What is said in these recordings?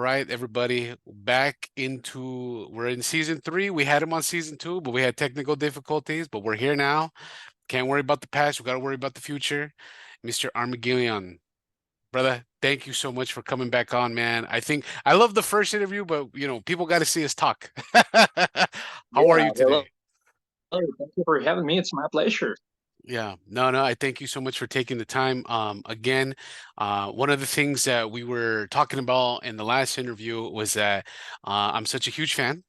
right, everybody, we're in season 3. We had him on season 2, but we had technical difficulties, but we're here now. Can't worry about the past. We got to worry about the future. Mr. Armageddon, brother, thank you so much for coming back on, man. I think I love the first interview, but people got to see us talk. How are Yeah, you hello. today? Thank you for having me. It's my pleasure. Yeah, no, I thank you so much for taking the time. Again, one of the things that we were talking about in the last interview was that I'm such a huge fan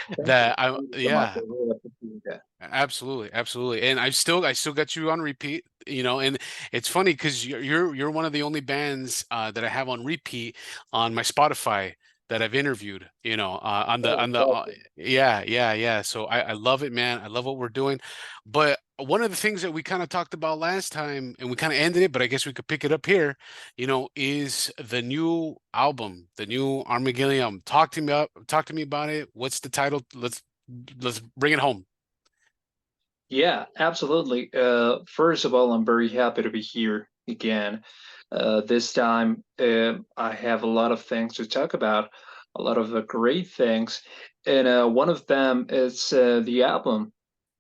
Thank you. that I, Thank you so much. I yeah, really appreciate that. absolutely, absolutely. And I still got you on repeat, and it's funny because you're one of the only bands that I have on repeat on my Spotify that I've interviewed, Oh, awesome. yeah. So I love it, man. I love what we're doing. But one of the things that we kind of talked about last time and we kind of ended it, but I guess we could pick it up here, is the new album, the new Armageddon. Talk to me about it. What's the title? Let's bring it home. Yeah, absolutely. First of all, I'm very happy to be here again. This time, I have a lot of things to talk about, a lot of great things. And one of them is the album.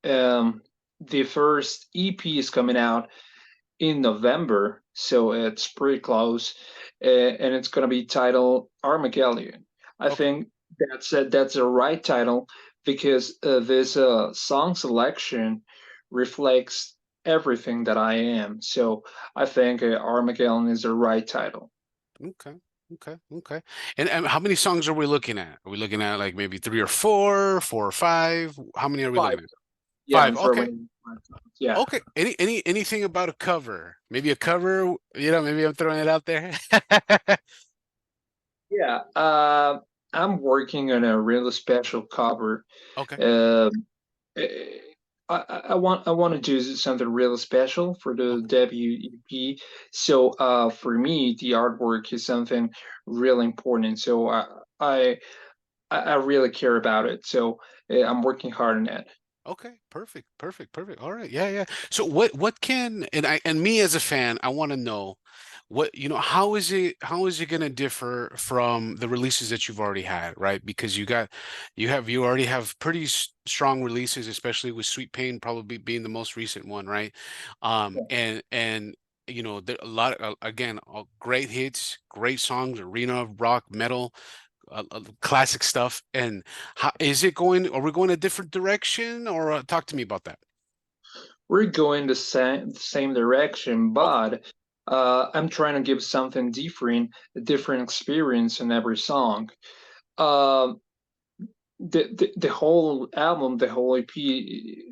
Um, the first EP is coming out in November, so it's pretty close, and it's going to be titled Armageddon. I Okay. think that's the right title because this song selection reflects everything that I am. So I think Armageddon is the right title. Okay. Okay. And how many songs are we looking at? Are we looking at like maybe three or four, four or five? How many are we Five. looking at? Yeah, I'm Five. Okay. throwing five songs. Yeah, Okay. Anything about a cover? Maybe a cover, maybe I'm throwing it out there. yeah. I'm working on a really special cover. Okay. Um eh, I want to do something really special for the Okay. WEP. So for me, the artwork is something really important. So I I really care about it. So I'm working hard on that. Okay, perfect. All right, yeah. So what can and me as a fan, I want to know how is it going to differ from the releases that you've already had, right? Because you already have pretty strong releases, especially with Sweet Pain probably being the most recent one, right? Yeah. And there a lot again, great hits, great songs, arena rock, metal, classic stuff. And how is it going? Are we going a different direction, or talk to me about that? We're going the same direction, Okay. but I'm trying to give something different, a different experience in every song. Um, the whole album, the whole EP,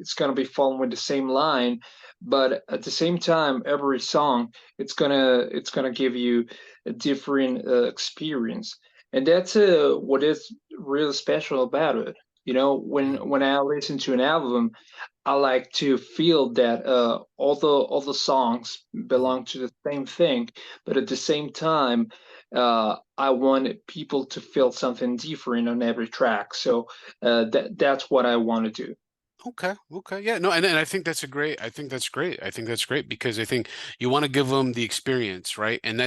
it's gonna be following the same line, but at the same time, every song, it's gonna give you a different experience, and that's what is really special about it. You know, Mhm. when I listen to an album, I like to feel that all the songs Mhm. belong to the same thing, but at the same time, I want people to feel something different on every track. So that's what I want to do. Okay. Yeah, no, and I think that's a great, I think that's great. I think that's great because I think you want to give them the experience, right? And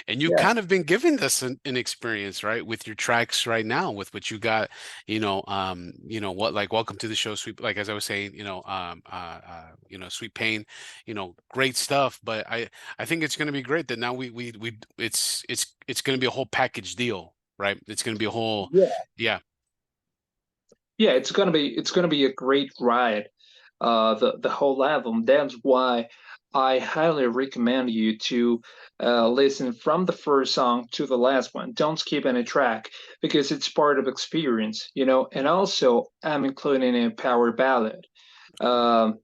you Yeah, kind of been giving us an experience, right? With your tracks right now, with what you got, what like Welcome to the Show, Sweet, like as I was saying, Sweet Pain, great stuff. But I think it's gonna be great that now it's gonna be a whole package deal, right? It's gonna be a whole, yeah, yeah. yeah. It's gonna be a great ride. The whole album. That's why I highly recommend you to listen from the first song to the last one. Don't skip any track because it's part of experience, you know. And also, I'm including a power ballad. Um,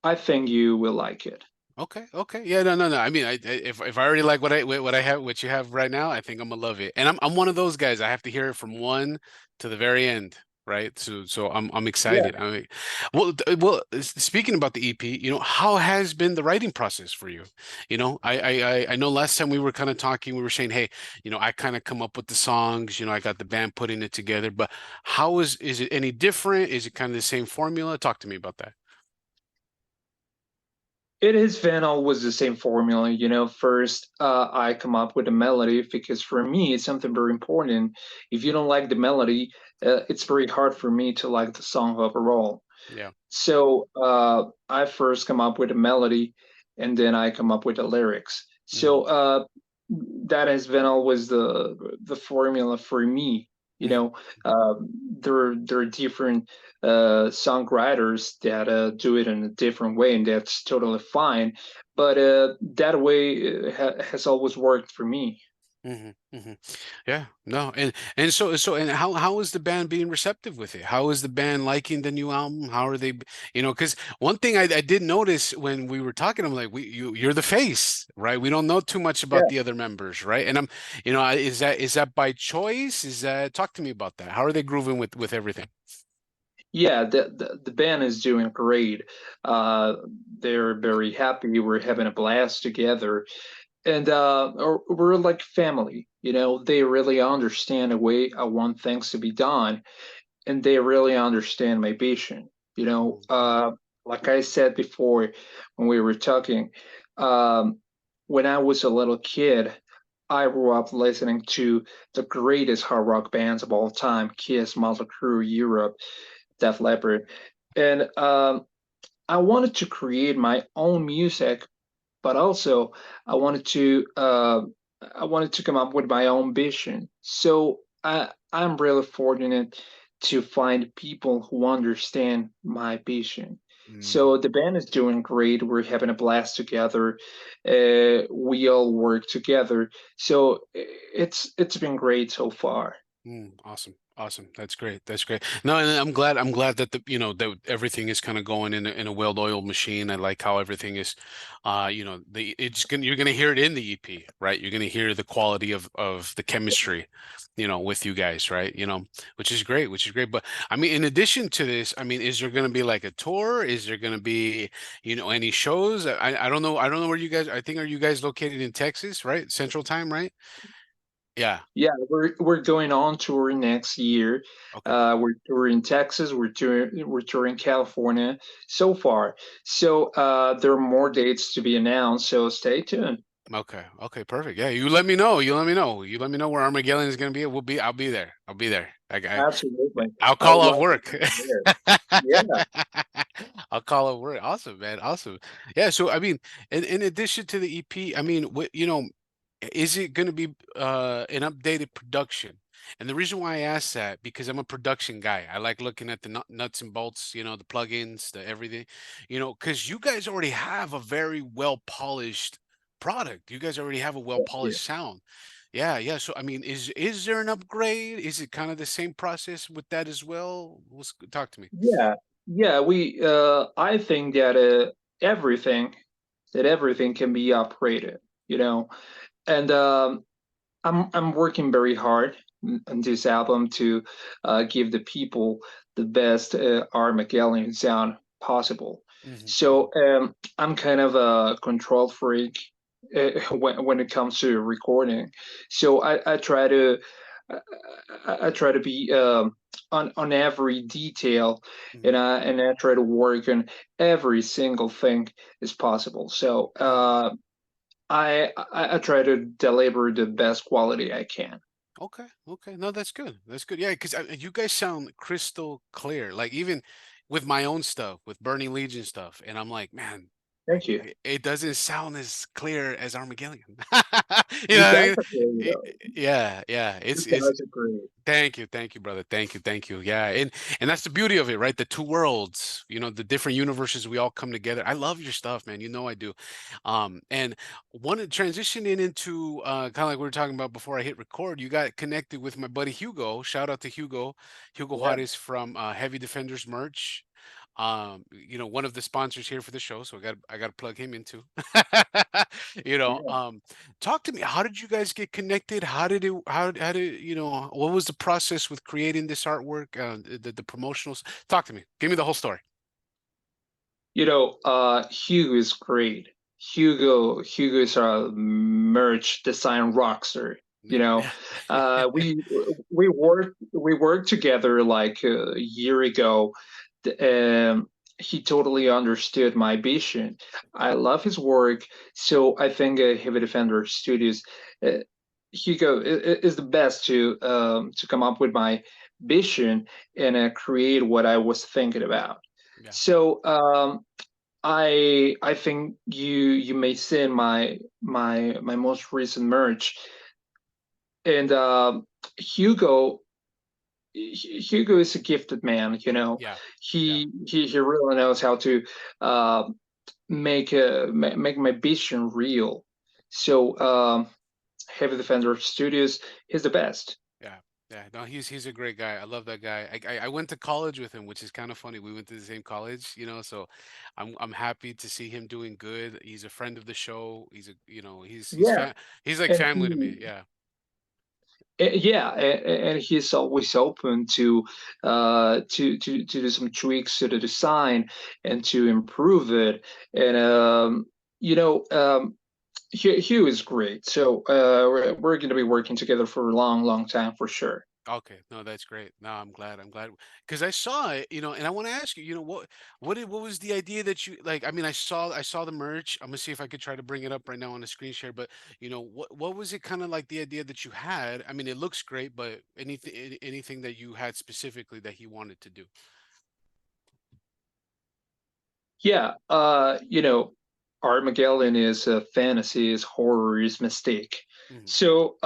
I think you will like it. Okay. Yeah, no. I mean, if I already like what I have, what you have right now, I think I'm gonna love it. And I'm one of those guys. I have to hear it from one to the very end, right? So I'm Yeah. excited. I mean, speaking about the EP, how has been the writing process for you? I know last time we were kind of talking, we were saying, hey, I kind of come up with the songs. I got the band putting it together, but is it any different? Is it kind of the same formula? Talk to me about that. it has been always the same formula, you know. First, I come up with a melody because for me, it's something very important. If you don't like the melody, it's very hard for me to like the song overall. Yeah. So I first come up with a melody, and then I come up with the lyrics. So Hmm. that has been always the formula for me. You Hmm. know, there are different songwriters that do it in a different way, and that's totally fine. But that way has always worked for me. Hmm. Hmm. Yeah, no, and so and how is the band being receptive with it? How is the band liking the new album? How are they, because one thing I did notice when we were talking, I'm like, you're the face, right? We don't know too much about the other members, right? And is that by choice? Is that talk to me about that? How are they grooving with everything? Yeah, the band is doing great. Uh, they're very happy. We're having a blast together, and we're like family. You know, they really understand the way I want things to be done, and they really understand my vision. You know, Mhm. like I said before when we were talking, um, when I was a little kid, I grew up listening to the greatest hard rock bands of all time: Kiss, Motley Crue, Europe, Def Leppard, and I wanted to create my own music, but also I wanted to uh, I wanted to come up with my own vision. So I'm really fortunate to find people who understand my vision. Mhm. So the band is doing great. We're having a blast together. We all work together. So it's been great so far. Awesome. Awesome. That's great. That's great. No, and I'm glad that that everything is kind of going in a well-oiled machine. I like how everything is you're gonna hear it in the EP, right? You're gonna hear the quality of the chemistry, with you guys, right? Which is great, which is great. But I mean, in addition to this, I mean, is there gonna be like a tour? Is there gonna be, any shows? I don't know. I don't know where you guys, I think, are you guys located in Texas, right? Central Time, right? Yeah. Yeah, we're going on tour next year. Okay. We're touring Texas. We're touring California so far. So there are more dates to be announced. So stay tuned. Okay. Okay. Perfect. Yeah. You let me know. You let me know. You let me know where Armageddon is going to be. I'll be there. I'll be there. Absolutely, I'll I call would off love to work. see you there. Yeah, I'll call off work. Awesome, man. Awesome. Yeah. So, I mean, in addition to the EP, I mean, is it going to be an updated production? And the reason why I ask that, because I'm a production guy. I like looking at the nuts and bolts, the plugins, the everything, because you guys already have a very well polished product. You guys already have a well thank you. polished sound. Yeah, yeah. So I mean, is there an upgrade? Is it kind of the same process with that as well? Talk to me. Yeah, yeah. We I think that everything everything can be upgraded. You know, and I'm working very hard on this album to give the people the best Armageddon sound possible. Hmm. So I'm kind of a control freak when it comes to recording. So I try to I try to be on every detail, Hmm. and I try to work on every single thing as possible. So Hmm. I try to deliver the best quality I can. Okay, okay. No, that's good. That's good. Yeah, because you guys sound crystal clear. Like even with my own stuff, with Burning Legion stuff, and I'm like, man, Thank you. it doesn't sound as clear as Armageddon. You You know what I guys mean? are great, though. Yeah, yeah. You It's guys are great. Thank you, brother. Thank you. Yeah, and that's the beauty of it, right? The two worlds, the different universes, we all come together. I love your stuff, man. You know I do. And one transitioning into kind of like we were talking about before I hit record, you got connected with my buddy Hugo. Shout out to Hugo Yeah, Juarez from Heavy Defenders merch. One of the sponsors here for the show, so I got to plug him into. You know, yeah. um, Talk to me. How did you guys get connected? How did what was the process with creating this artwork? The promotionals. Talk to me. Give me the whole story. Hugo is great. Hugo is a merch design rockstar. You know, Yeah. uh, we we worked together like a year ago, um, he totally understood my vision. I love his work, so I think Heavy Defender Studios, uh, Hugo is the best to come up with my vision and create what I was thinking about. Yeah. So I think you may see in my most recent merch, and Hugo Hugo is a gifted man. You know, Yeah. Yeah. he really knows how to uh, make my vision real. So Heavy Defender Studios is the best. Yeah. Yeah. No, he's a great guy. I love that guy. I went to college with him, which is kind of funny. We went to the same college, so I'm happy to see him doing good. He's a friend of the show. He's a Yeah, he's like and family to me. he Yeah. yeah, and he's always open to do some tweaks to the design and to improve it. And you know, Hugh is great. So we're going to be working together for a long, long time for sure. Okay, no, that's great. No, I'm glad. I'm glad because I saw it, and I want to ask you, what was the idea that you like? I mean, I saw the merch. I'm gonna see if I could try to bring it up right now on the screen share. But what was it kind of like the idea that you had? I mean, it looks great, but anything that you had specifically that he wanted to do? Yeah, Armageddon is fantasy, is horror, is mistake. Hmm. So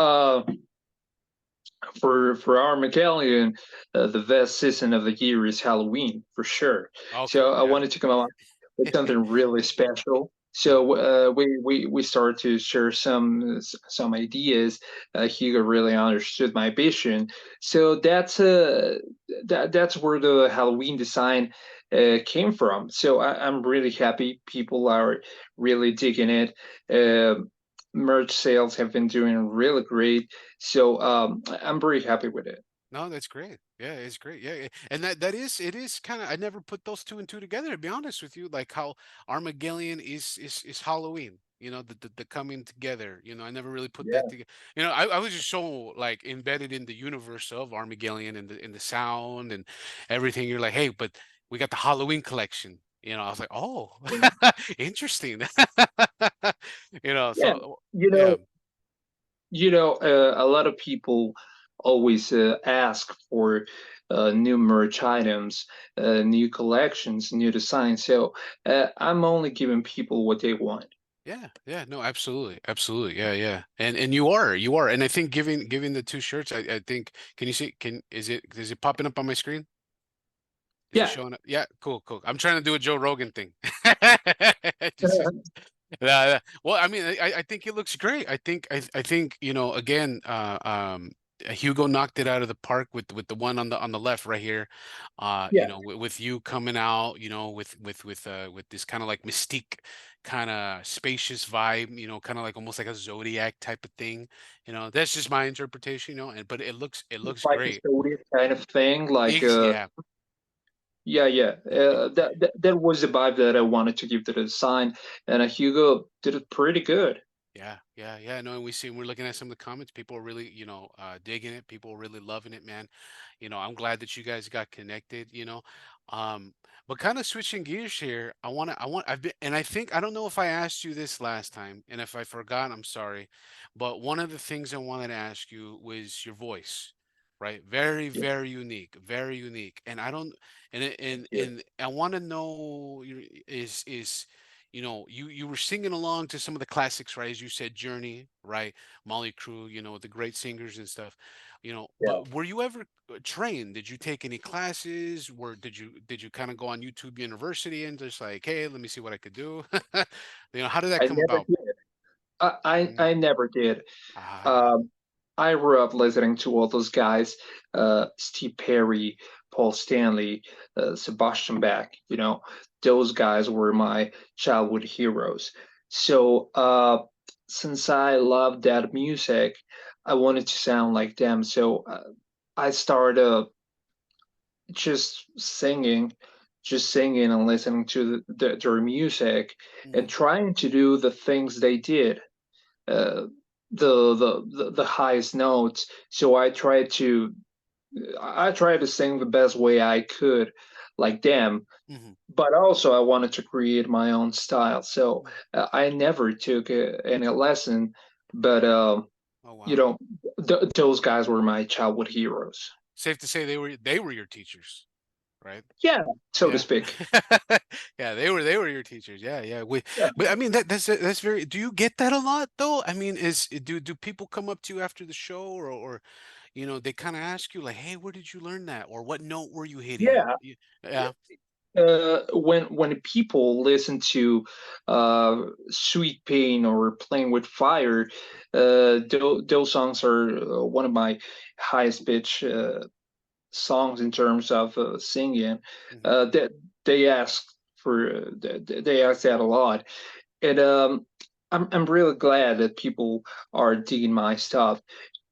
for Armageddon, the best season of the year is Halloween for sure. Okay, So I yeah. wanted to come up with something really special. Yeah. So we started to share some ideas. Hugo really understood my vision. So that's where the Halloween design came from. So I'm really happy. People are really digging it. Merch sales have been doing really great. So I'm very happy with it. No, that's great. Yeah, it's great. Yeah, and it is kind of I never put those two and two together to be honest with you. Like how Armageddon is Halloween. The coming together. I never really put that Yeah. together. I was just so like embedded in the universe of Armageddon and the sound and everything. You're like, hey, but we got the Halloween collection. I was like, oh, interesting. Yeah. So You yeah. know, a lot of people always ask for new merch items, new collections, new designs. So I'm only giving people what they want. Yeah, yeah, no, absolutely, absolutely, yeah, yeah, and you are, and I think giving the two shirts, I think, can you see? Is it popping up on my screen? Is it Yeah. showing up? Yeah, cool, cool. I'm trying to do a Joe Rogan thing. Just, yeah, yeah. Well, I mean, I think it looks great. I think again, Hugo knocked it out of the park with the one on the left right here. Yeah. With you coming out, with this kind of like mystique, kind of spacious vibe, kind of like almost like a zodiac type of thing. That's just my interpretation, and but it looks Like a great. Soviet kind of thing. Like Yeah. yeah, yeah. That was the vibe that I wanted to give to the design, and Hugo did it pretty good. Yeah, yeah, yeah. No, and we're looking at some of the comments. People are really, digging it. People are really loving it, man. I'm glad that you guys got connected. Um, but kind of switching gears here, I've been, and I think, I don't know if I asked you this last time, and if I forgot, I'm sorry. But one of the things I wanted to ask you was your voice, right? Very, Yeah, very unique, very unique. And I don't, and thank and you. and I want to know is you were singing along to some of the classics, right? As you said, Journey, right? Molly Crew, the great singers and stuff. Yeah. But were you ever trained? Did you take any classes? Did you kind of go on YouTube University and just like, hey, let me see what I could do? How did that I come never about? did. Mm. I never did. Ah, Um, I grew up listening to all those guys, Steve Perry, Paul Stanley, Sebastian Bach. Those guys were my childhood heroes. So since I loved that music, I wanted to sound like them. So I started just singing, just singing and listening to their music and mhm. trying to do the things they did, uh, the highest notes. So I tried to sing the best way I could, like them, Hmm. but also I wanted to create my own style. So I never took any lesson, but Oh you wow. know, those guys were my childhood heroes. Safe to say they were your teachers, right? Yeah, so to Yeah. speak. Yeah, they were your teachers. Yeah, yeah. Yeah, But I mean that's very, do you get that a lot though? I mean, do people come up to you after the show, or they kind of ask you like, "Hey, where did you learn that?" or "What note were you hitting?" yeah. Yeah. When people listen to Sweet Pain or Playing with Fire, those songs are one of my highest pitch songs in terms of singing. Hmm. That they ask they ask that a lot, and I'm really glad that people are digging my stuff.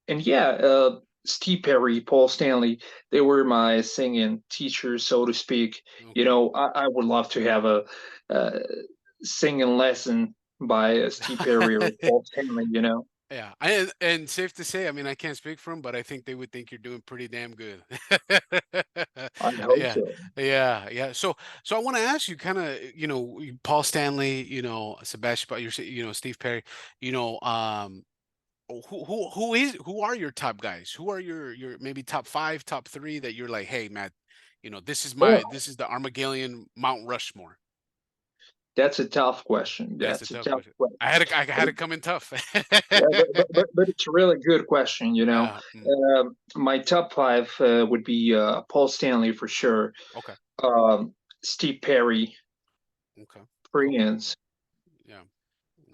And yeah, Steve Perry, Paul Stanley, they were my singing teachers, so to speak. Okay. I would love to have a uh, singing lesson by Steve Perry or Paul Stanley. Yeah, and safe to say, I mean, I can't speak for him, but I think they would think you're doing pretty damn good. I hope Yeah, so. yeah, yeah. So I want to ask you, kind of, Paul Stanley, Sebastian, Steve Perry, you know, um, who are your top guys? Who are your maybe top five, top three that you're like, hey, Matt, Oh, this is the Armageddon Mount Rushmore. that's a tough question. That's a That's a tough tough question. question. I had to come in tough. Yeah, but it's a really good question. Yeah. My top five would be Paul Stanley for sure, Okay. um, Steve Perry, Okay. Cool. Prince. Yeah.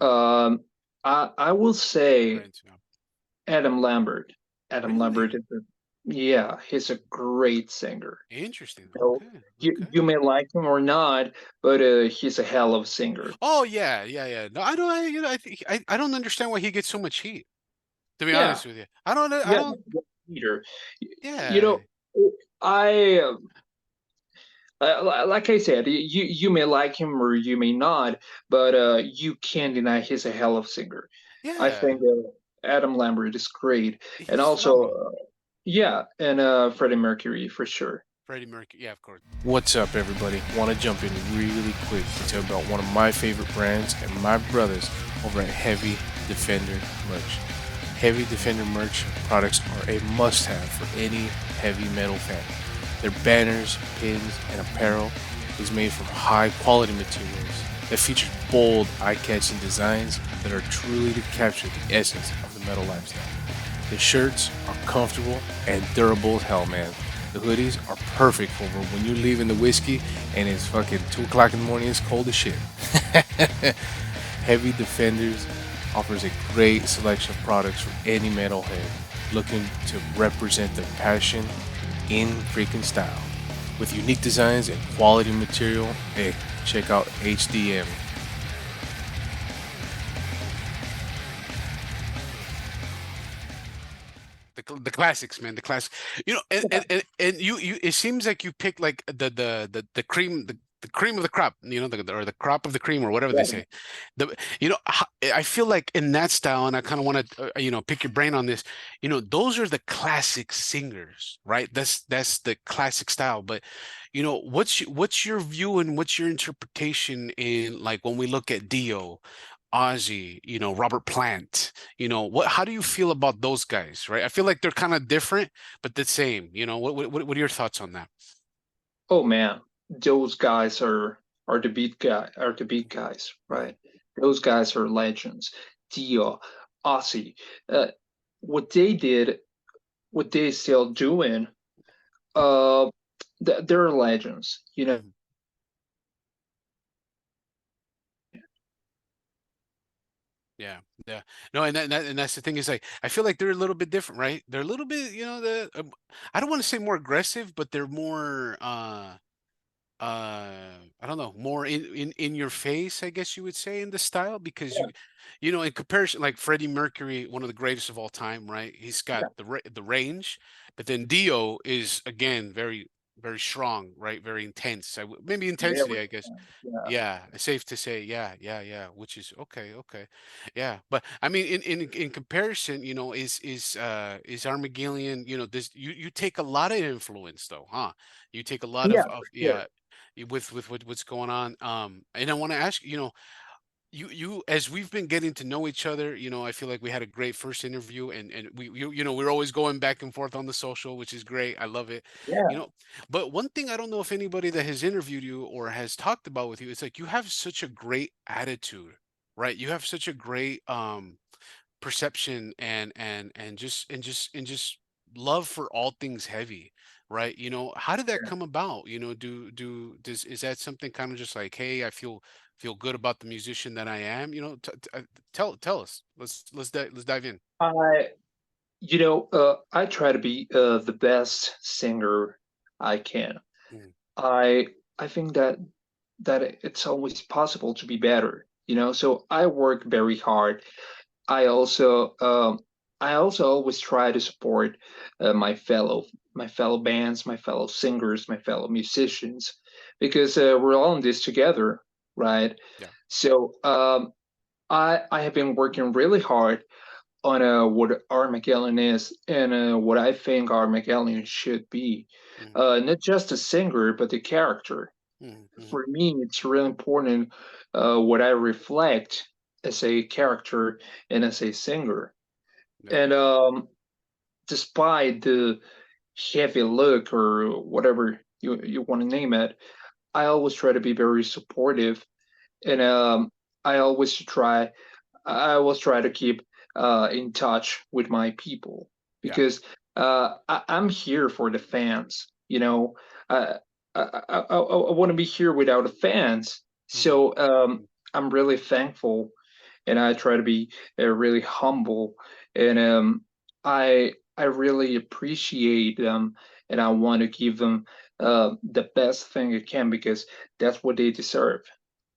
Okay. Um, I will say Prince. Yeah. Adam Lambert. Adam Lambert Really is yeah, he's a great singer. interesting. You know, Okay. you Okay. may like him or not, but he's a hell of a singer. Oh yeah. Yeah. Yeah. No, I don't. I think I don't understand why he gets so much heat. To be Yeah, honest with you, I don't. I yeah, don't. Peter. You Yeah. know, I like I said, you may like him or you may not, but you can't deny he's a hell of a singer. I Yeah. think Adam Lambert is great, and He's also phenomenal. yeah, and Freddie Mercury for sure. Freddie Mercury. Yeah, of course. What's up, everybody? Want to jump in really quick to tell about one of my favorite brands and my brothers over at Heavy Defender Merch. Heavy Defender Merch products are a must have for any heavy metal fan. Their banners, pins, and apparel is made from high quality materials that feature bold, eye catching designs that are truly to capture the essence of the metal lifestyle. The shirts are comfortable and durable as hell, man. The hoodies are perfect for when you're leaving the whiskey and it's fucking 2 o'clock in the morning, it's cold as shit. Heavy Defenders offers a great selection of products for any metalhead looking to represent their passion in freaking style. With unique designs and quality material, hey, check out HDM. The classics, man. The classics. And you. It seems like you picked like the cream. The cream of the crop, or the crop of the cream, or whatever they Yeah. say. I feel like in that style, and I kind of want to, pick your brain on this. Those are the classic singers, right? That's the classic style. But, what's your view and what's your interpretation in, like, when we look at Dio, Ozzy, Robert Plant, how do you feel about those guys, right? I feel like they're kind of different, but the same. What are your thoughts on that? Oh man, those guys are the beat guys, Mhm. right? Those guys are legends. Dio, Ozzy, uh, what they did, what they still doing, uh, they're legends. Mhm. Yeah, yeah. No, and that's the thing, is like, I feel like they're a little bit different, right? They're a little bit, I don't want to say more aggressive, but they're more I don't know, more in your face, I guess you would say, in the style, because in comparison, like Freddie Mercury, one of the greatest of all time, right? He's got Yeah, the range, but then Dio is, again, very very strong, right? Very intense. Maybe Very intensity, I guess. yeah. Yeah, safe to say. Yeah, yeah, yeah. Which is okay, okay. Yeah, but I mean, in comparison, is Armageddon, this you take a lot of influence though, huh? You take a lot Yeah, of for sure. yeah, with what's going on. And I want to ask, you as we've been getting to know each other, I feel like we had a great first interview, and we're always going back and forth on the social, which is great. I love it. you Yeah, know but one thing, I don't know if anybody that has interviewed you or has talked about with you, it's like you have such a great attitude, right? You have such a great perception, and just love for all things heavy, right? How did that come about? Is that something kind of just like, hey, I feel good about the musician that I am? Tell us. Let's dive in. I I try to be the best singer I can. Mhm. I I think that it's always possible to be better. So I work very hard. I also um, I also always try to support my fellow bands, my fellow singers, my fellow musicians, because we're all in this together, right? Yeah. So I have been working really hard on what Armageddon is and what I think Armageddon should be. Mhm. Not just a singer, but a character. Mhm. Mhm. For me, it's really important what I reflect as a character and as a singer. Yeah. And despite the heavy look or whatever you want to name it, I always try to be very supportive, and I always try I always try to keep in touch with my people Yeah. because I'm here for the fans. I I want to be here without the fans. Mhm. So Mhm. I'm really thankful, and I try to be really humble, and I really appreciate them, and I want to give them the best thing I can because that's what they deserve.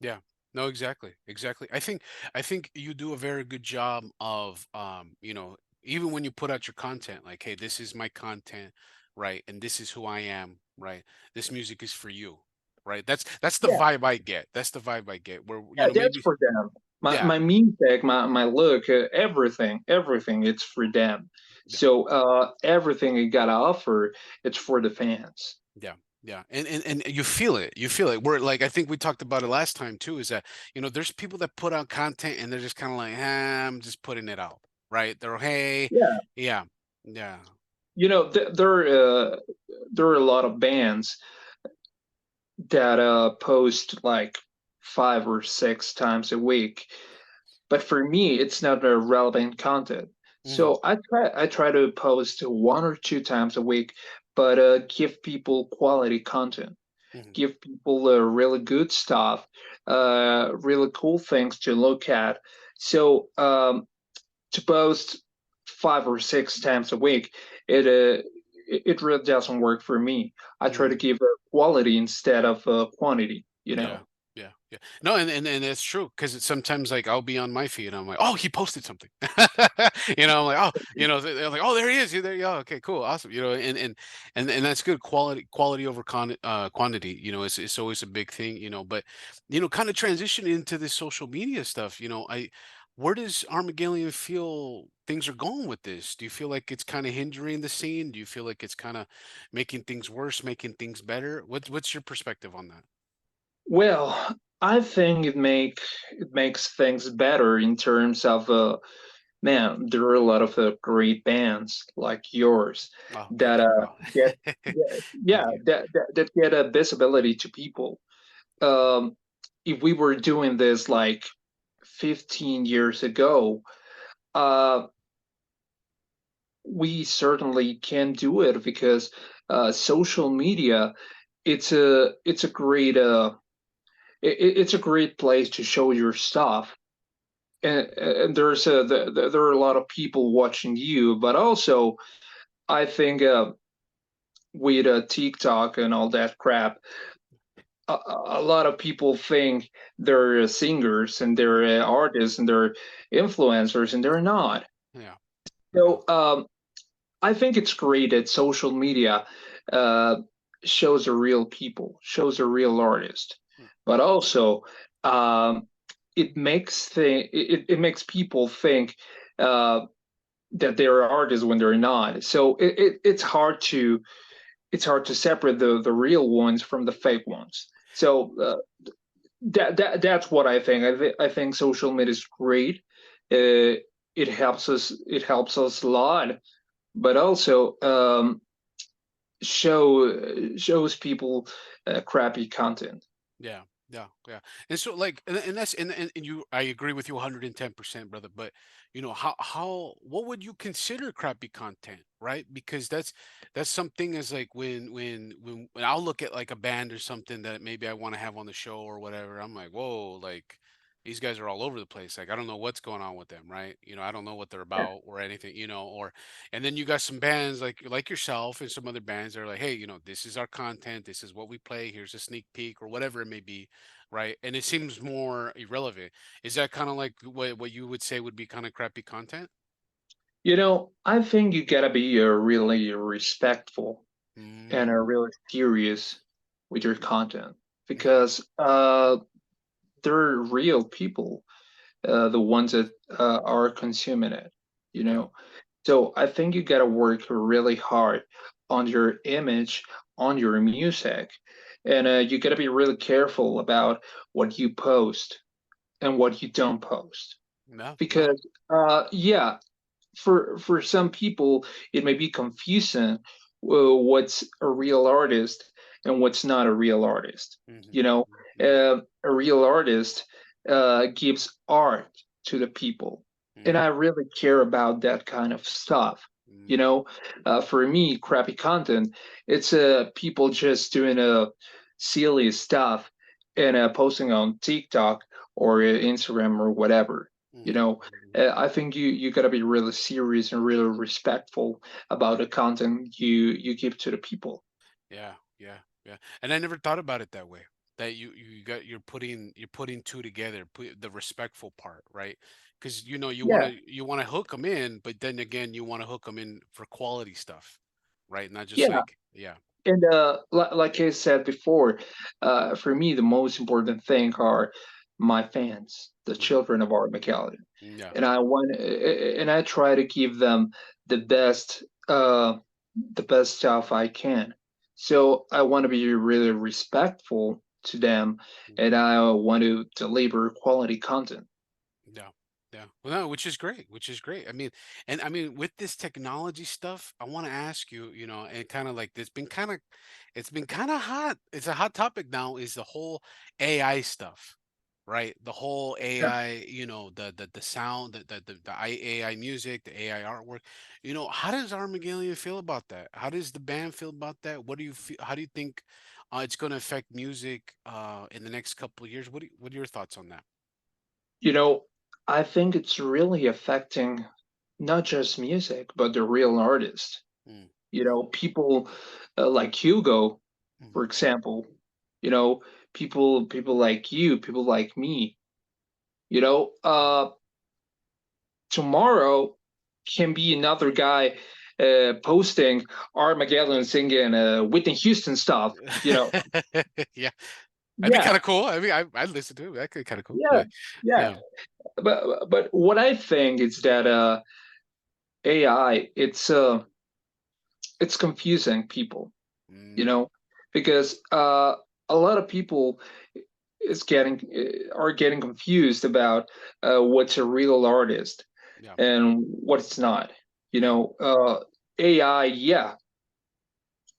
Yeah. No, exactly. Exactly. I think you do a very good job of even when you put out your content, like, hey, this is my content, right? And this is who I am, right? This music is for you, right? That's the Yeah. vibe I get. That's the vibe I get. Where Yeah, that's maybe for them. My yeah, my music, my look, everything, it's for them. yeah. So everything you gotta offer, it's for the fans. Yeah, yeah, and you feel it. You feel it. We're like, I think we talked about it last time too. Is that there's people that put out content and they're just kind of like, I'm just putting it out, right? They're, hey, Yeah, yeah, yeah, there are a lot of bands that post like 5 or 6 times a week, but for me, it's not a relevant content. hmm, So I try to post 1 or 2 times a week, but give people quality content. hmm, Give people really good stuff, really cool things to look at. So to post 5 or 6 times a week, it really doesn't work for me. I try to hmm. give quality instead of quantity. You Yeah, know. yeah, yeah. No, and that's true because it's sometimes like I'll be on my feed and I'm like, oh, he posted something. I'm like, oh, they're like, oh, there he is. There you go. Okay, cool, awesome. And that's good. Quality over quantity. It's always a big thing. But kind of transition into this social media stuff. Where does Armageddon feel things are going with this? Do you feel like it's kind of hindering the scene? Do you feel like it's kind of making things worse, making things better? What's your perspective on that? Well, I think it makes things better in terms of man. There are a lot of great bands like yours Oh, that thank you. get Oh. yeah Thank you. that get a visibility to people. Um, if we were doing this like 15 years ago, uh, we certainly can do it because social media it's a great it's a great place to show your stuff, and there are a lot of people watching you, but also I think with TikTok and all that crap, a lot of people think they're singers and they're artists and they're influencers, and they're not. Yeah. Yeah. So I think it's great that social media uh, shows the real people, shows the real artist, Mm. but also um, it makes people think uh, that they're artists when they're not. So it's hard to separate the real ones from the fake ones. So that's what I think. I think social media is great. It helps us a lot, but also shows people crappy content. Yeah, yeah. And so like and that's and you I agree with you 110%, brother, but how what would you consider crappy content, right? Because that's something as like when I'll look at like a band or something that maybe I want to have on the show or whatever, I'm like, "Whoa, like these guys are all over the place. Like I don't know what's going on with them, right? I don't know what they're Yeah. about or anything, or and then you got some bands like yourself and some other bands that are like, hey, this is our content, this is what we play, here's a sneak peek or whatever it may be, right? And it seems more irrelevant. Is that kind of like what you would say would be kind of crappy content? I think you gotta be really respectful and Mm, really serious with your content okay. because they're real people, the ones that are consuming it, you Yeah. know. So I think you gotta work really hard on your image, on your music, and you gotta be really careful about what you post and what you don't post No, no. because yeah, for some people it may be confusing what's a real artist and what's not a real artist. Hmm. You know, Hmm. a real artist gives art to the people, and I Hmm. really care about that kind of stuff. You Hmm. know, for me, crappy content, it's people just doing silly stuff and posting on TikTok or Instagram or whatever. You Hmm. know, I think you gotta be really serious and really respectful about the content you give to the people. Yeah, yeah, yeah. And I never thought about it that way. That you're putting two together, put the respectful part, right? Because you want Yeah, to you want to hook them in, but then again, you want to hook them in for quality stuff, right? Not just yeah, like, yeah, and like I said before, for me the most important thing are my fans, the mm, children of Armageddon, yeah, and I try to give them the best uh, the best stuff I can. So I want to be really respectful to them, mm, and I want to deliver quality content. yeah, yeah. Well, no, which is great, which is great. I mean, with this technology stuff, I want to ask you, and kind of like it's been kind of hot. It's a hot topic now. Is the whole AI stuff, right? The whole Yeah. AI, the sound, AI music, the AI artwork. How does Armageddon feel about that? How does the band feel about that? What do you feel? How do you think it's going to affect music in the next couple of years? What are your thoughts on that? You know, I think it's really affecting not just music, but the real artist. Mm, People like Hugo, for mhm. example. You know, people like you, people like me. You know, tomorrow can be another guy posting Armageddon singing Whitney Houston stuff. Yeah, that'd be kind Yeah, of cool. I mean, I'd listen to it. That could be kind of cool. yeah, But yeah. yeah. But what I think is that AI it's confusing people, you Mm, know, because a lot of people is getting are getting confused about what's a real artist yeah, and what's not. You yeah, know, AI, yeah,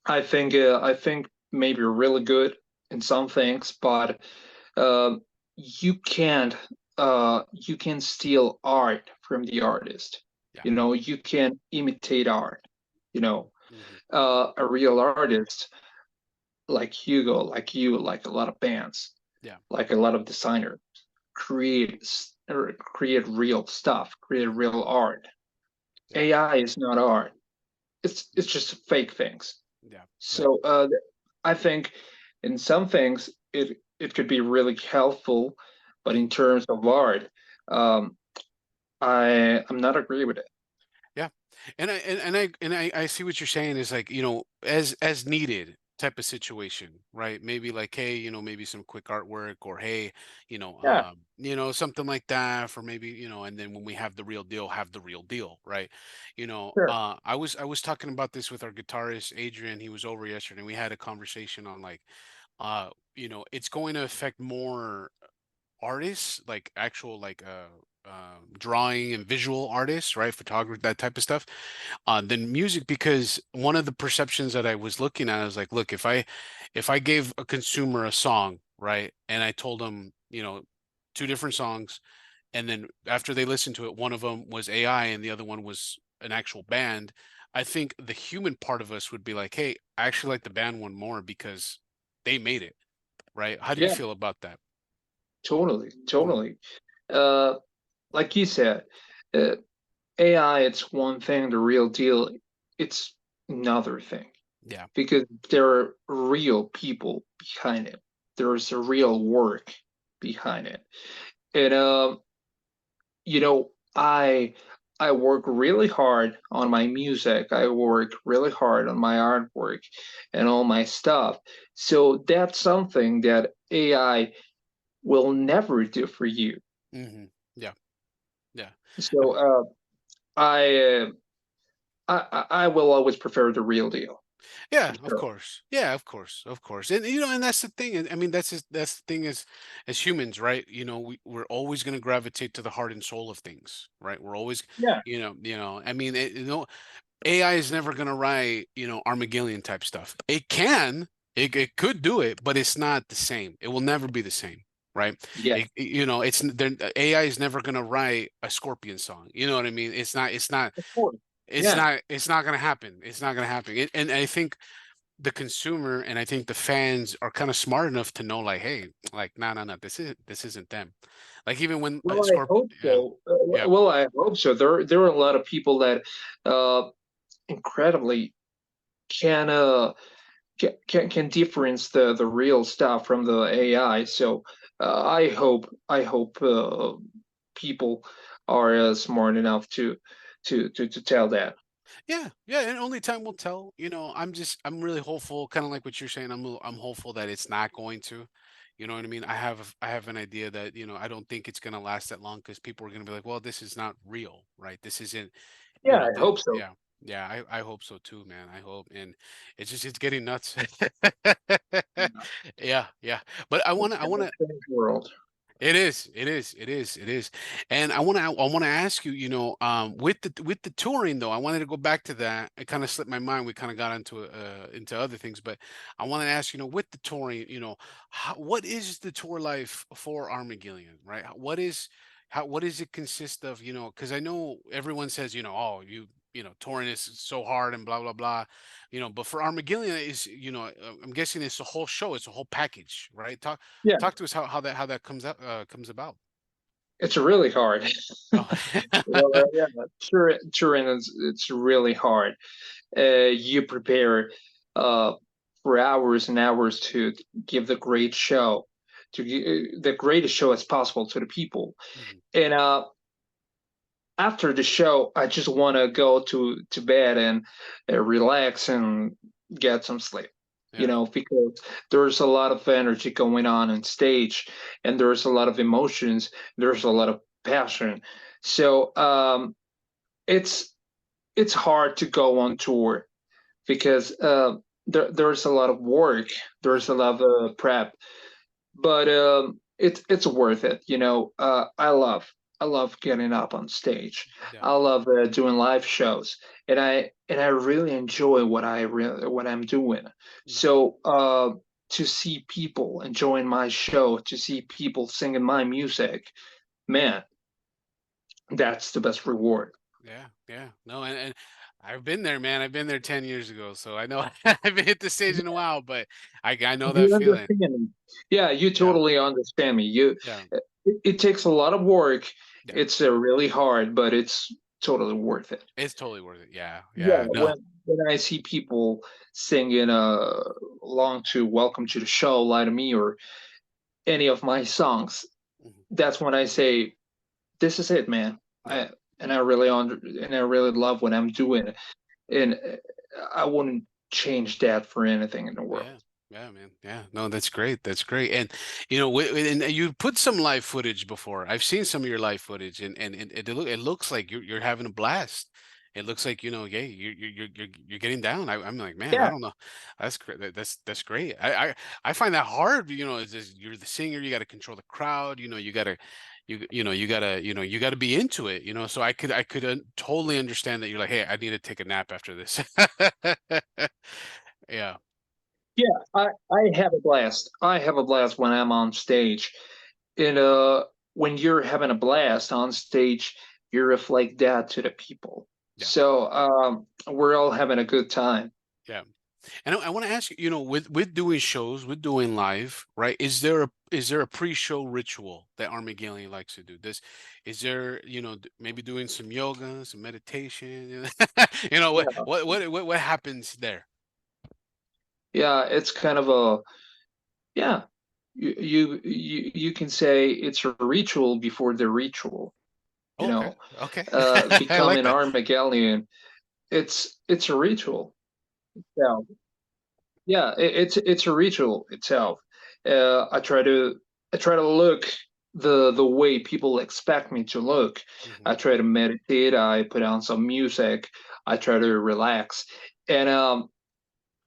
I think maybe really good in some things, but um, you can't you can steal art from the artist. yeah. You can imitate art. You know, Hmm. a real artist like Hugo, like you, like a lot of bands, Yeah, like a lot of designers create real stuff, create hmm, real art. yeah, AI is not art. It's just fake things. yeah, yeah, So I think in some things it could be really helpful, but mhm, in terms of art, um, I'm not agree with it. yeah. And I see what you're saying is like, as needed. type of situation, right? Maybe like, hey, maybe some quick artwork, or hey, Yeah, something like that, for maybe, and then when we have the real deal, right? sure. I was talking about this with our guitarist Adrian. He was over yesterday, and we had a conversation on like, it's going to affect more artists, like actual like drawing and visual artists, right? Photography, that type of stuff, than music, because one of the perceptions that I was looking at is like, look, if I gave a consumer a song, right, and I told them, two different songs, and then after they listened to it, one of them was AI and the other one was an actual band, I think the human part of us would be like, hey, I actually like the band one more because they made it, right? How do you Yeah, feel about that? totally, Mhm. totally. Uh, like you said, uh, AI, it's one thing, the real deal, it's another thing Yeah. because there are real people behind it. There's a real work behind it. And you know, I work really hard on my music. I work really hard on my artwork and all my stuff. So that's something that AI will never do for you. Yeah. Yeah. So I, uh, I will always prefer the real deal for Yeah, of sure. course. Yeah, of course, of course. And and that's the thing. I mean, that's the thing, as humans, right? We're always going to gravitate to the heart and soul of things, right? We're always, Yeah, I mean, AI is never going to write, Armageddon type stuff. It could do it, but it's not the same. It will never be the same, right? yeah, AI is never going to write a Scorpion song. You know what I mean? of course. It's Yeah, not it's not going to happen. It's not going to happen. And I think the consumer and I think the fans are kind of smart enough to know, like, hey, like, no, no, no, this isn't them. Like, even when well, I Scorp hope yeah, so. yeah, Well, I hope so. There are a lot of people that uh, incredibly can can difference the real stuff from the AI. So I hope people are smart enough to tell that. yeah, yeah, and only time will tell. I'm really hopeful, kind of like what you're saying. I'm hopeful that it's not going to. You know what I mean? I have an idea that, I don't think it's going to last that long, because people are going to be like, well, this is not real, right? This isn't, Yeah, I hope so. yeah. Yeah, I hope so too, man. I hope. And it's getting nuts. Yeah. Yeah, yeah. But I want It's to I kind want of to strange world. it is. It is. It is. It is. And I want to ask you, with the touring though, I wanted to go back to that. It kind of slipped my mind. We kind of got into other things, but I want to ask, with the touring, what is the tour life for Armageddon, right? What does it consist of, because I know everyone says, oh, touring is so hard and blah blah blah, but for Armageddon is, I'm guessing it's a whole show, it's a whole package, right? Yeah, Talk to us how that comes about. it's really hard. Oh. Well, yeah, touring is it's really hard. You prepare uh, for hours and hours to give the great show, the greatest show as possible to the people. Mhm. And after the show, I just want to go to bed and relax and get some sleep. Yeah. Because there's a lot of energy going on stage, and there's a lot of emotions. There's a lot of passion. So it's it's hard to go on tour because there's a lot of work. There's a Mhm. lot of prep, but it's worth it. I love getting up on stage. Yeah. I love doing live shows, and I really enjoy what I'm doing. Mhm. So to see people enjoying my show, to see people singing my music, man, that's the best reward. Yeah. Yeah. No, and I've been there, man. I've been there 10 years ago, so I know. I haven't hit the stage in a while, but I know that You feeling. understand me. Yeah, you Yeah. totally understand me. Yeah. It takes a lot of work. Yeah. It's really hard, but it's totally worth it. It's totally worth it. Yeah. Yeah, Yeah. No. when I see people singing along to "Welcome to the Show," "Lie to Me," or any of my songs, Mhm. that's when I say, "This is it, man." Yeah. I and I really love what I'm doing, and I wouldn't. change that for anything in the world. Yeah. Yeah, man. Yeah. No, that's great. That's great. And and you put some live footage before. I've seen some of your live footage, and it looks like you're having a blast. It looks like, yeah, you're getting down. I'm like, man, I Yeah, don't know. That's great. That's great. I find that hard. It's just, you're the singer. You got to control the crowd. You got to you got to be into it. So I could totally understand that you're like, hey, I need to take a nap after this. Yeah. yeah, I have a blast. I have a blast when I'm on stage. And when you're having a blast on stage, you reflect that to the people. Yeah. So we're all having a good time. Yeah. And I want to ask you, with doing shows, with doing live, right? Is there a pre-show ritual that Armageddon likes to do? Is there, maybe doing some yoga, some meditation? Yeah, What happens there? yeah, it's kind of a yeah. You can say it's a ritual before the ritual. You Okay. know, Okay. I like becoming that. Armagellion, it's a ritual itself. Yeah, it's a ritual itself. Uh, I try to I try to look the way people expect me to look. Hmm. I try to meditate. I put on some music. I try to relax, and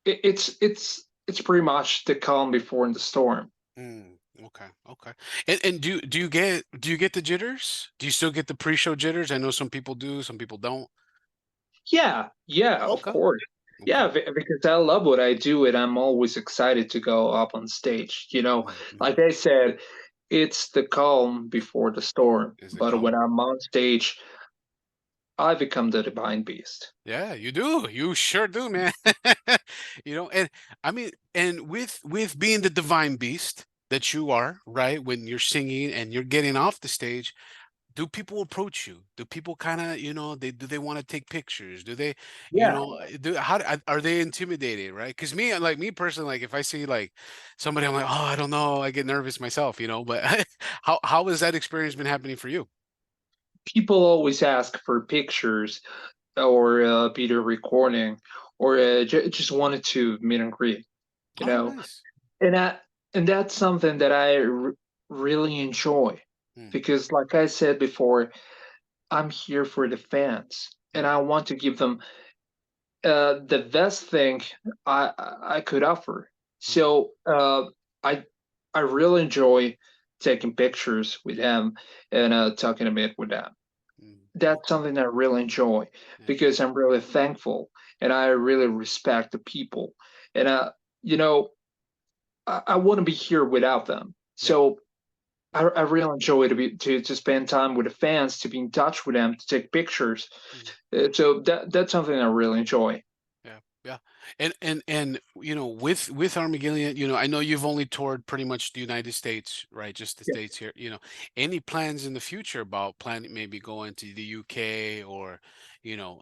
it's pretty much the calm before the storm. Mm, okay. Okay. And do you get the jitters? Do you still get the pre-show jitters? I know some people do, some people don't. Yeah, yeah, of Okay. course. Okay. Yeah, because I love what I do, and I'm always excited to go up on stage. Mm-hmm. Like I said, it's the calm before the storm. Is it But when calm? I'm on stage, I become the divine beast. Yeah, you do. You sure do, man. And I mean, and with being the divine beast that you are, right? When you're singing and you're getting off the stage, do people approach you? Do people kind of, do they want to take pictures? Do they, Yeah, are they intimidated, right? Because me personally, like if I see like somebody, I'm like, oh, I don't know, I get nervous myself, but how has that experience been happening for you? people always ask for pictures or video recording or just wanted to meet and greet, you Oh, know, nice. and that and that's something that really enjoy Mm, because, like I said before, I'm here for the fans, and yeah. I want to give them the best thing I could offer. Mm, So I I really enjoy taking pictures with them and talking a bit with them. That's okay. something I really enjoy Yeah. because I'm really thankful and I really respect the people. And you know, I wouldn't be here without them. Yeah. So I really enjoy to spend time with the fans, to be in touch with them, to take pictures. Mm. So that's something I really enjoy. Yeah, yeah. And with Armageddon, I know you've only toured pretty much the United States, right? Just the Yeah. States here. Any plans in the future about planning maybe going to the UK or,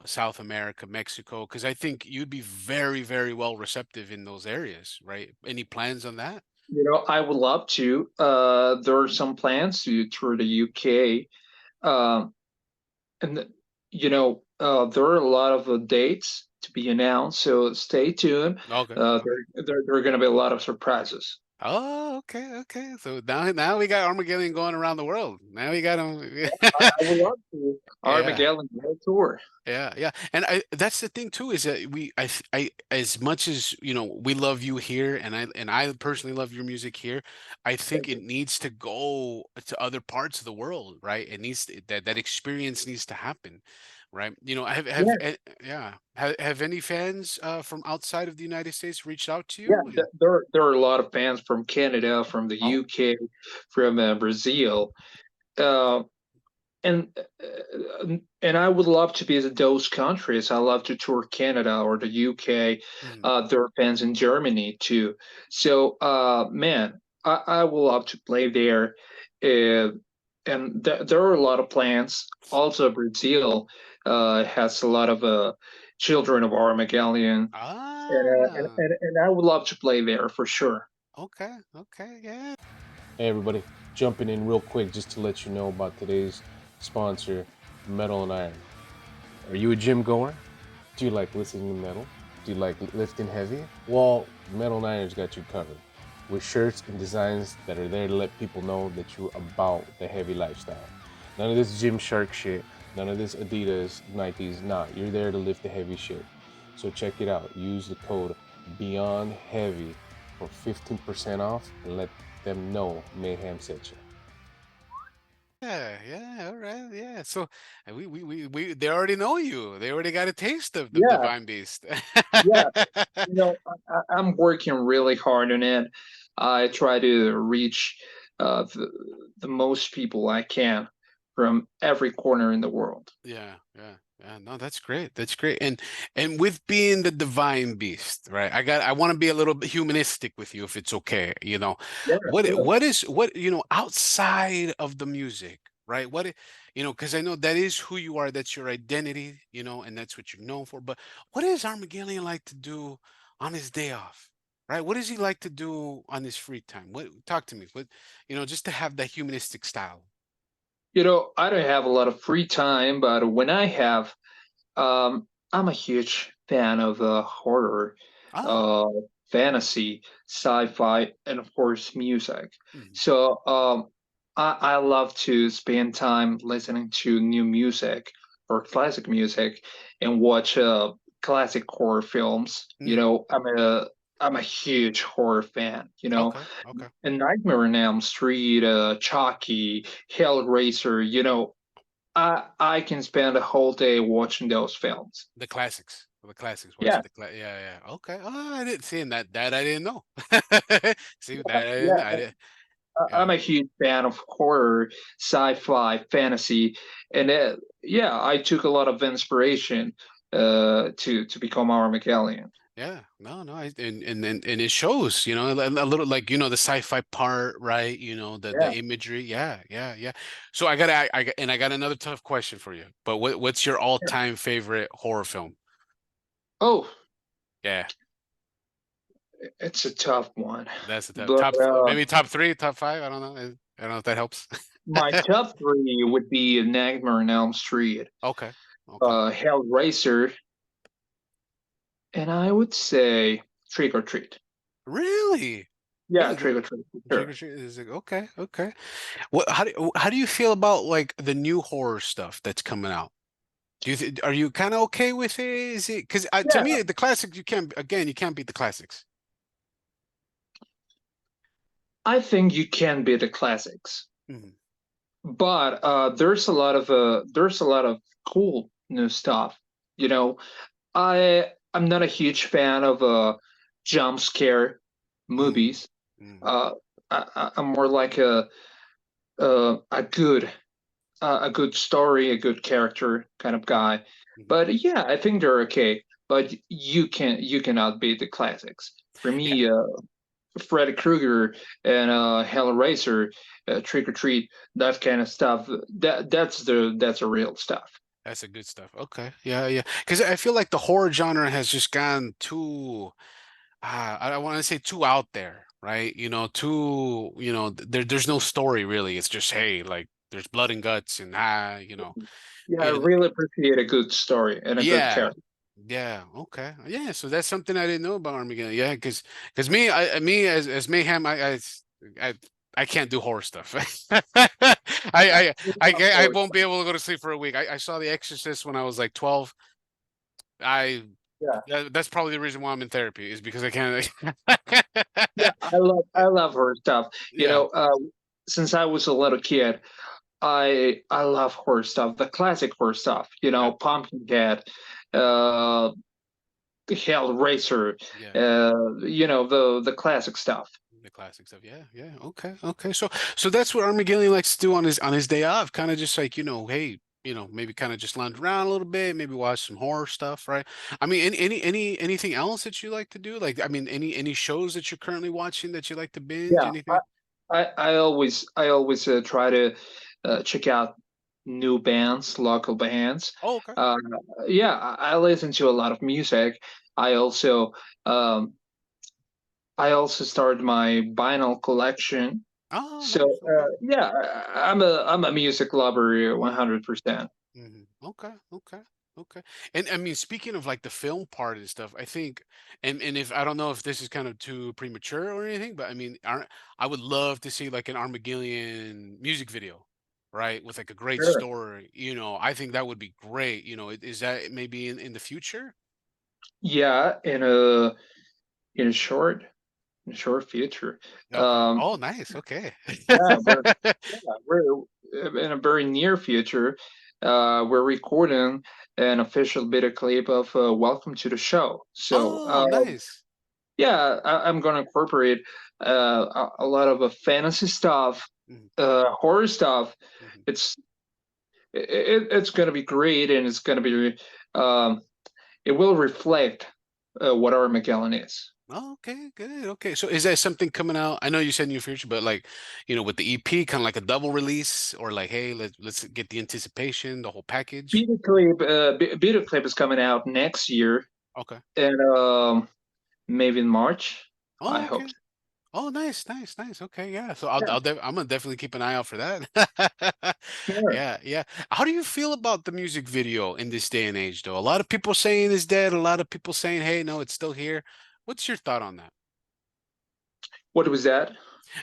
South America, Mexico? Because I think you'd be very, very well receptive in those areas, right? Any plans on that? I would love to. There are some plans to tour the UK, um, and there are a lot of dates to be announced. So stay tuned. Okay, okay. There are going to be a lot of surprises. Oh, okay, okay. So now we got Armageddon going around the world. Now we got him. I would love to. Yeah. Armageddon World Tour. Yeah, yeah. And that's the thing too, is that as much as, we love you here, and I personally love your music here, I think Thank it you. needs to go to other parts of the world, right? It needs that experience needs to happen, right? Yeah, yeah. Have any fans from outside of the United States reached out to yeah. you? And There are a lot of fans from Canada, from the oh, UK, from Brazil. Uh, and I would love to visit those countries. I love to tour Canada or the UK. mhm. There are fans in Germany too. So, man, I would love to play there. Uh, and there are a lot of plans. Also, Brazil has a lot of children of Armageddon, Ah, and I would love to play there for sure. okay, okay, yeah. Hey everybody, jumping in real quick just to let you know about today's sponsor, Metal and Iron. Are you a gym goer? Do you like listening to metal? Do you like lifting heavy? Well, Metal Niners got you covered with shirts and designs that are there to let people know that you're about the heavy lifestyle. None of this Gymshark shit, none of this Adidas, Nikes, nah, you're there to lift the heavy shit. So check it out. Use the code Beyond Heavy for 15% off and let them know Mayhem sent you. Yeah, yeah, all right, yeah. So they already know you. They already got a taste of the Yeah, Divine Beast. yeah. I'm working really hard on it. I try to reach the most people I can from every corner in the world. Yeah, yeah, yeah. No, that's great. That's great. And with being the Divine Beast, right? I want to be a little bit humanistic with you if it's okay. Yeah, sure. What outside of the music, right? Because I know that is who you are, that's your identity, and that's what you're known for. But what does Armageddon like to do on his day off? Right? What does he like to do on his free time? What talk to me. Just to have that humanistic style. I don't have a lot of free time, but when I have, I'm a huge fan of horror, Ah. uh, fantasy, sci-fi, and of course music. Mhm. So I love to spend time listening to new music or classic music and watch classic horror films. Mm. I'm a huge horror fan. Okay. Okay. And Nightmare on Elm Street, Chucky, Hellraiser. I can spend a whole day watching those films. The classics. The classics. Yeah, Yeah, yeah. Okay. Oh, I didn't see that I didn't know. See that yeah. I didn't. Yeah. I'm a huge fan of horror, sci-fi, fantasy, and yeah, I took a lot of inspiration to become Armageddon. Yeah. No, no. And it shows, a little like, the sci-fi part, right? The Yeah. imagery. Yeah, yeah, yeah. So I got another tough question for you. But what's your Yeah. all-time favorite horror film? Oh, Yeah. it's a tough one, That's the but top, maybe top three, top five. I don't know. I don't know if that helps. my top three would be Nightmare on Elm Street, Okay. Okay. Hellraiser, and I would say Trick or Treat. Really? Yeah, Really? Trick or Treat, for Trick or sure. treat is like okay, okay. How do you feel about like the new horror stuff that's coming out? Are you kind of okay with it? Is it because to Yeah, me the classics you can't beat the classics. I think you can beat the classics, Mhm. but there's a lot of cool new stuff. You know, I'm not a huge fan of jump scare Mm, movies. mm, Uh, I'm more like a a good story, a good character kind of guy. mhm. But yeah, I think they're okay. But you cannot beat the classics. For Yeah, me, Freddy Krueger and Hellraiser, Trick or Treat, that kind of stuff. That's the real stuff. that's a good stuff. Okay, yeah, yeah. Because I feel like the horror genre has just gone too. I want to say too out there, right? Too. There's no story really. It's just hey, like there's blood and guts and Yeah, I and really appreciate a good story and a good yeah. character. Yeah. Okay. Yeah. So that's something I didn't know about Armageddon. Yeah. Because me as Mayhem, I, I can't do horror stuff. I won't be able to go to sleep for a week. I saw The Exorcist when I was like 12. I Yeah, that's probably the reason why I'm in therapy is because I can't. yeah, I love horror stuff. Yeah. Since I was a little kid, I love horror stuff, the classic horror stuff. Yeah. Pumpkinhead, uh, Hellraiser, Yeah. the classic stuff. The classic stuff. Yeah. Yeah. Okay. Okay. So that's what Armageddon likes to do on his day off. Kind of just like, hey, maybe kind of just lounge around a little bit, maybe watch some horror stuff, right? I mean, anything else that you like to do? Like, I mean, any shows that you're currently watching that you like to binge? Yeah, Anything? I always try to check out new bands, local bands. Oh, okay. Uh, yeah, I listen to a lot of music. I also um, I also started my vinyl collection. Oh, So nice. Okay. yeah, I'm a music lover 100%. Okay. Okay. Okay. And I mean, speaking of like the film part and stuff, I think, and if I don't know if this is kind of too premature or anything, but I mean, I would love to see like an Armageddon music video, right? With like a great Sure. story. I think that would be great. Is that maybe in the future? Yeah, in a short in a short future. Okay. Um, Oh, nice. Okay. yeah, we're in a very near future. We're recording an official video clip of "Welcome to the Show." So Oh, nice. yeah, I'm gonna incorporate a lot of fantasy stuff, Mhm, horror stuff. mhm. It's it's gonna be great, and it's gonna be it will reflect what Armageddon is. Oh, okay, good. Okay. So is that something coming out? I know you said in your future, but like, with the EP, kind of like a double release, or like, hey, let's get the anticipation, the whole package. Video clip is coming out next year, Okay. and maybe in March. I Oh, hope. okay. Oh, nice, nice, nice. Okay, yeah. So I'll, Yeah, I'm gonna definitely keep an eye out for that. sure. Yeah, yeah. How do you feel about the music video in this day and age, though? A lot of people saying it's dead. A lot of people saying, hey, no, it's still here. What's your thought on that? What was that?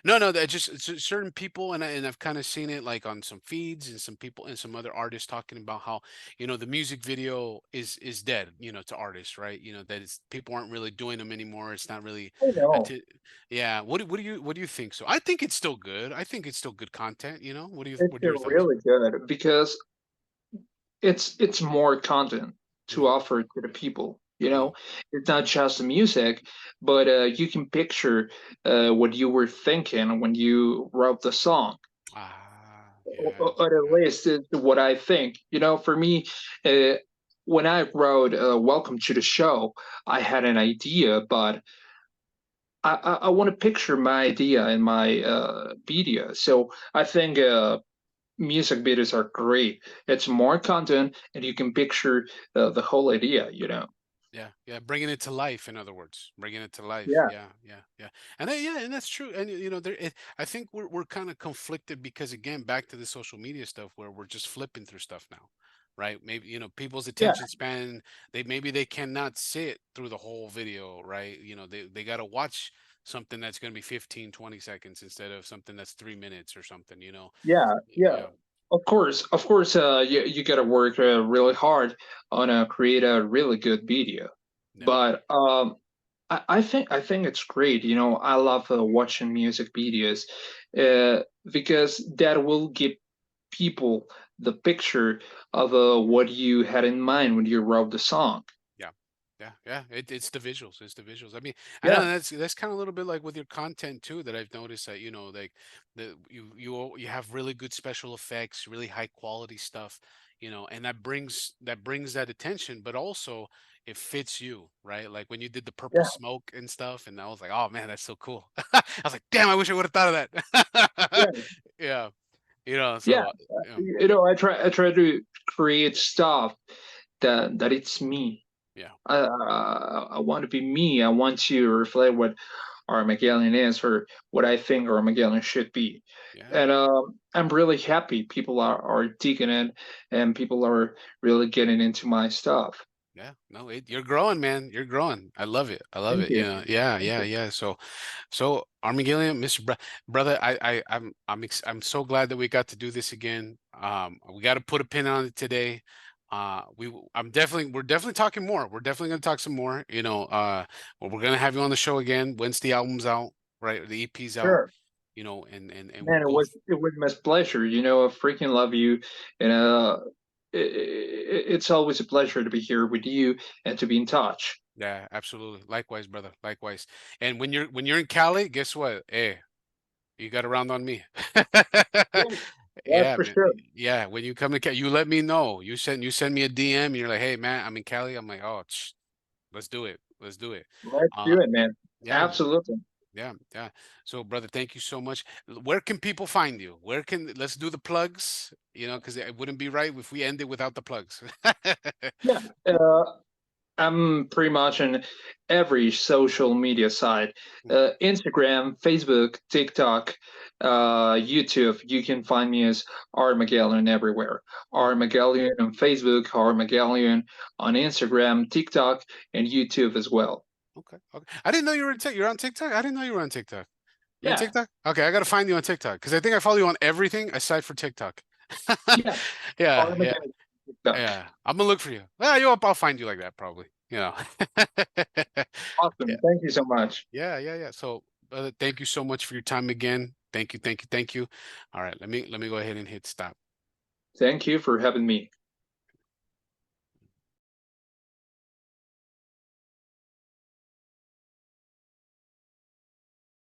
No, no, that just certain people, and I've kind of seen it like on some feeds and some people and some other artists talking about how the music video is dead, to artists, right? That is people aren't really doing them anymore. It's not really, I know. yeah. What do you think? So I think it's still good. I think it's still good content. It's What are your thoughts? really good because it's more content to Hmm. offer to the people. Hmm. It's not just the music, but you can picture what you were thinking when you wrote the song, Yeah, or at yeah, least it's what I think. For me, uh, when I wrote "Welcome to the Show," I had an idea, but I want to picture my idea in my video. So I think music videos are great. It's more content, and you can picture the whole idea. yeah, yeah. Bringing it to life, in other words, bringing it to life. Yeah, Yeah, yeah, yeah. Yeah, and that's true. And I think we're kind of conflicted because again, back to the social media stuff where we're just flipping through stuff now, right? Maybe people's yeah, attention span, they cannot sit through the whole video, right? They got to watch something that's going to be 15, 20 seconds instead of something that's 3 minutes or something. yeah. Yeah, Of course. You got to work really hard on create a really good video. yeah, But I think it's great. I love watching music videos because that will give people the picture of what you had in mind when you wrote the song. yeah. Yeah, yeah, it's the visuals. It's the visuals. I mean, I know Yeah, that's kind of a little bit like with your content too that I've noticed that like you have really good special effects, really high quality stuff, and that brings that attention, but also it fits you, right? Like when you did the purple yeah, smoke and stuff, and I was like, oh man, that's so cool. I was like, damn, I wish I would have thought of that. yeah, Yeah, yeah. so yeah, I try to create stuff that it's me. yeah, I want to be me. I want to reflect what Armageddon is, or what I think Armageddon should be. yeah. And I'm really happy people are digging it, and people are really getting into my stuff. Yeah, no, you're growing, man. You're growing. I love it. I love Thank it. you. Yeah, Thank yeah, you. yeah. So Armageddon, Mr. Brother, I'm so glad that we got to do this again. We got to put a pin on it today. We're definitely talking more. We're definitely gonna talk some more. Well, we're gonna have you on the show again once the album's out, right? The EP's out. Sure. And we'll Man, it go. was it was my pleasure. I freaking love you, and it's always a pleasure to be here with you and to be in touch. Yeah, absolutely. Likewise, brother. Likewise. And when you're in Cali, guess what? Hey, you got around on me. Yeah, that's Yeah, for man. sure. Yeah, when you come to Cali, you let me know. You send me a DM and you're like, "Hey, man, I'm in Cali." I'm like, "Oh, let's do it. Let's do it." Let's Uh, do it, man. yeah, Absolutely. yeah, yeah. So, brother, thank you so much. Where can people find you? Let's do the plugs, because it wouldn't be right if we ended without the plugs. Yeah. I'm pretty much on every social media site, Instagram, Facebook, TikTok, YouTube. You can find me as Armageddon everywhere. Armageddon on Facebook, Armageddon on Instagram, TikTok, and YouTube as well. Okay. Okay. I didn't know you were you're on TikTok. I didn't know you were on TikTok. You on Yeah, TikTok? Okay, I gotta find you on TikTok because I think I follow you on everything aside for TikTok. yeah, Yeah, yeah, Armageddon, TikTok. yeah. I'm gonna look for you. Well, I'll find you like that probably. You know. Awesome. Yeah, Thank you so much. yeah, yeah, yeah. So, thank you so much for your time again. Thank you, thank you, thank you. All right, let me go ahead and hit stop. Thank you for having me.